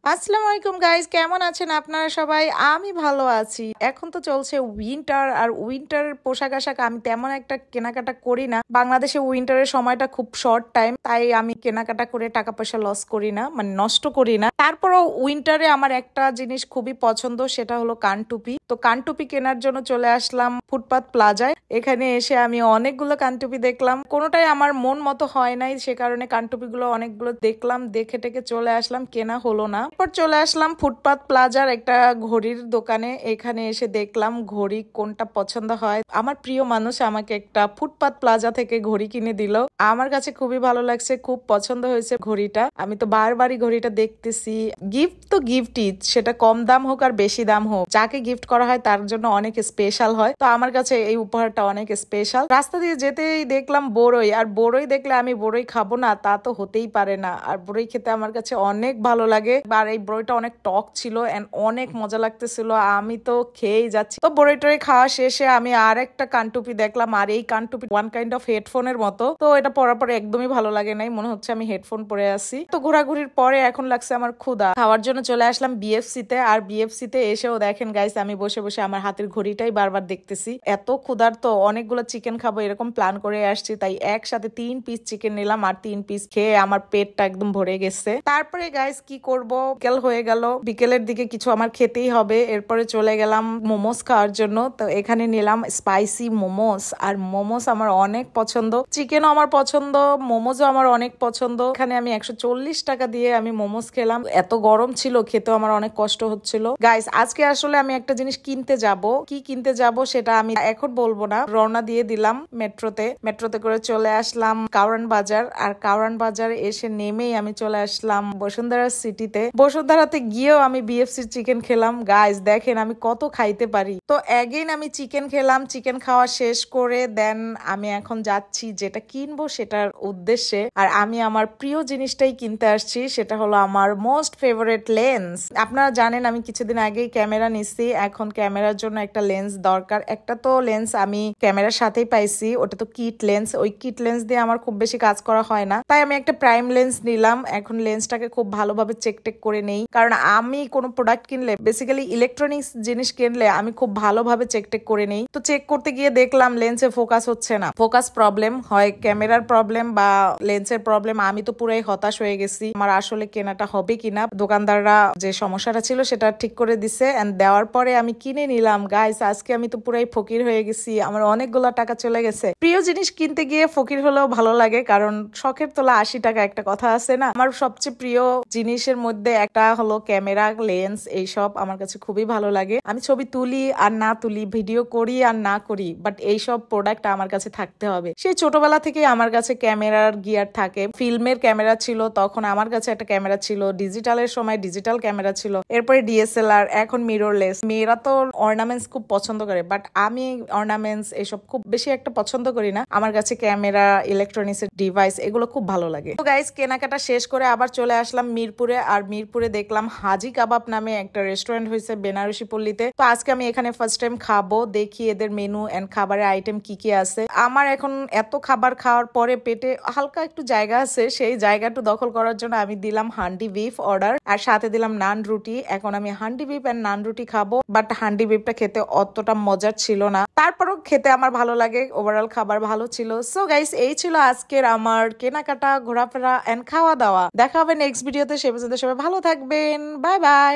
আসসালামু আলাইকুম গাইস, কেমন আছেন আপনারা সবাই? আমি ভালো আছি। এখন তো চলছে উইন্টার, আর উইন্টারের পোশাক আশাক আমি তেমন একটা কেনাকাটা করি না। বাংলাদেশে উইন্টারের সময়টা খুব শর্ট টাইম, তাই আমি কেনাকাটা করে টাকা পয়সা লস করি না, মানে নষ্ট করি না। তারপরও উইন্টারে আমার একটা জিনিস খুবই পছন্দ, সেটা হলো কানটুপি। তো কানটুপি কেনার জন্য চলে আসলাম ফুটপাত প্লাজায়। এখানে এসে আমি অনেকগুলো কানটুপি দেখলাম, কোনোটাই আমার মন মতো হয় নাই, সে কারণে কানটুপিগুলো অনেকগুলো দেখলাম, দেখে টেকে চলে আসলাম, কেনা হলো না। এরপর চলে আসলাম ফুটপাত প্লাজার একটা ঘড়ির দোকানে। এখানে এসে দেখলাম ঘড়ি কোনটা পছন্দ হয়। আমার প্রিয় মানুষ আমাকে একটা ফুটপাত প্লাজা থেকে ঘড়ি কিনে দিল, আমার কাছে খুবই ভালো লাগছে, খুব পছন্দ হয়েছে ঘড়িটা। আমি তো বারবারই ঘড়িটা দেখতেছি। গিফট তো গিফটই, সেটা কম দাম হোক আর বেশি দাম হোক, যাকে গিফট করা হয় তার জন্য অনেক স্পেশাল হয়। তো আমার কাছে এই উপহারটা অনেক স্পেশাল। রাস্তা দিয়ে যেতেই দেখলাম বড়ই, আর বড়ই দেখলে আমি বড়ই খাবো না তা তো হতেই পারে না। আর বড়ই খেতে আমার কাছে অনেক ভালো লাগে, আর এই বড়ইটা অনেক টক ছিল এন্ড অনেক মজা লাগতেছিল, আমি তো খেয়েই যাচ্ছি। তো বড়ইটাই খাওয়া শেষে আমি আর একটা কানটুপি দেখলাম, আর এই কানটুপি ওয়ান কাইন্ড অফ হেডফোনের মতো। তো এটা পরার পরে একদমই ভালো লাগে নাই, মনে হচ্ছে আমি হেডফোন পরে আছি। তো ঘোরাঘুরির পরে এখন লাগছে আমার ক্ষুধা, খাওয়ার জন্য চলে আসলাম বিএফসি তে। আর বিএফসি তে এসেও দেখেন গাইস, আমি বসে বসে আমার হাতের ঘড়িটাই বারবার দেখতেছি। এত ক্ষুধার, তো অনেকগুলো চিকেন খাবো এরকম প্ল্যান করে আসছি, তাই একসাথে 3 পিস চিকেন নিলাম, আর 3 পিস খেয়ে আমার পেটটা একদম ভরে গেছে। তারপরে গাইস কি করব, বিকেল হয়ে গেল, বিকেলের দিকে কিছু আমার খেতেই হবে। এরপরে চলে গেলাম মোমোস খাওয়ার জন্য। তো এখানে নিলাম স্পাইসি মোমোস, আর মোমোস আমার অনেক পছন্দ, চিকেনও আমার পছন্দ, মোমোসও আমার অনেক পছন্দ। এখানে আমি 140 টাকা দিয়ে আমি মোমোস খেলাম, এত গরম ছিল, খেতেও আমার অনেক কষ্ট হচ্ছিল। গাইস আজকে আসলে আমি একটা জিনিস কিনতে যাব, কি কিনতে যাব সেটা আমি এখন বলবো না। রওনা দিয়ে দিলাম মেট্রোতে করে চলে আসলাম কারওয়ান বাজার। আর কারওয়ান বাজার এসে নেমেই আমি চলে আসলাম বসুন্ধরা সিটিতে। বসুন্ধরাতে গিয়েও আমি বিএফসির চিকেন খেলাম। গাইস দেখেন আমি কত খাইতে পারি। তো এগেইন আমি চিকেন খেলাম, চিকেন খাওয়া শেষ করে দেন আমি এখন যাচ্ছি যেটা কিনবো সেটার উদ্দেশ্যে। আর আমি আমার প্রিয় জিনিসটাই কিনতে আসছি, সেটা হলো আমার মোস্ট ফেভারিট লেন্স। আপনারা জানেন আমি কিছুদিন আগেই ক্যামেরা নিচ্ছি, এখন ক্যামেরার জন্য একটা লেন্স দরকার। একটা তো লেন্স আমি ক্যামেরার সাথেই পাইছি, ওটা তো কিট লেন্স, ওই কিট লেন্স দিয়ে আমার খুব বেশি কাজ করা হয় না, তাই আমি একটা প্রাইম লেন্স নিলাম। এখন লেন্সটাকে খুব ভালোভাবে চেক টেক করে নেই, কারণ আমি কোনো প্রোডাক্ট কিনলে, বেসিক্যালি ইলেকট্রনিক্স জিনিস কিনলে আমি খুব ভালোভাবে চেক টেক করে নেই। তো চেক করতে গিয়ে দেখলাম লেন্সে ফোকাস হচ্ছে না, ফোকাস প্রবলেম, হয় ক্যামেরার প্রবলেম বা লেন্সের প্রবলেম। আমি তো পুরাই হতাশ হয়ে গেছি, আমার আসলে কেনাটা হবে কিনা। দোকানদাররা যে সমস্যাটা ছিল সেটা ঠিক করে দিছে, এন্ড দেওয়ার পরে আমি কিনে নিলাম। গাইস আজকে আমি তো পুরাই ফকির হয়ে গেছি, আমার অনেকগুলো টাকা চলে গেছে। প্রিয় জিনিস কিনতে গিয়ে ফকির হলেও ভালো লাগে, কারণ শখের তোলা 80 টাকা, একটা কথা আছে না। আমার সবচেয়ে প্রিয় জিনিসের মধ্যে একটা হলো ক্যামেরা, লেন্স, এইসব আমার কাছে খুবই ভালো লাগে। আমি ছবি তুলি আর না তুলি, ভিডিও করি আর না করি, বাট এইসব প্রোডাক্ট আমার কাছে থাকতে হবে। সেই ছোটবেলা থেকে আমার কাছে ক্যামেরার গিয়ার থাকে। ফিল্মের ক্যামেরা ছিল, তখন আমার কাছে একটা ক্যামেরা ছিল, ডিজিটালের সময় ডিজিটাল ক্যামেরা ছিল, এরপরে ডিএসএলআর, এখন মিররলেস। মেয়েরা তো অর্নামেন্টস খুব পছন্দ করে, বাট আমি অর্নামেন্টস এসব খুব বেশি একটা পছন্দ করি না। আমার কাছে ক্যামেরা, ইলেকট্রনিক্স ডিভাইস এগুলো খুব ভালো লাগে। তো গাইস কেনাকাটা শেষ করে আবার চলে আসলাম মিরপুরে। আর মিরপুরে দেখলাম হাজি কাবাব নামে একটা রেস্টুরেন্ট হয়েছে বেনারসি পল্লীতে। তো আজকে আমি এখানে ফার্স্ট টাইম খাবো, দেখি এদের মেনু এন্ড খাবারের আইটেম কি কি আছে। আমার এখন এত খাবার খাওয়ার পরে পেটে হালকা একটু জায়গা আছে, সেই জায়গাটা দখল করার জন্য আমি দিলাম হান্ডি বিফ অর্ডার, আর সাথে দিলাম নান রুটি। এখন আমি হান্ডি বিফ এন্ড নান রুটি খাবো, বাট হান্ডি বিফটা খেতে অতটা মজার ছিল না, তারপরও খেতে আমার ভালো লাগে, ওভারঅল খাবার ভালো ছিল। সো গাইস এই ছিল আজকের আমার কেনাকাটা, ঘোরাফেরা এন্ড খাওয়া দাওয়া। দেখা হবে নেক্সট ভিডিওতে, সে পর্যন্ত সবাই ভালো থাকবেন, বাই বাই।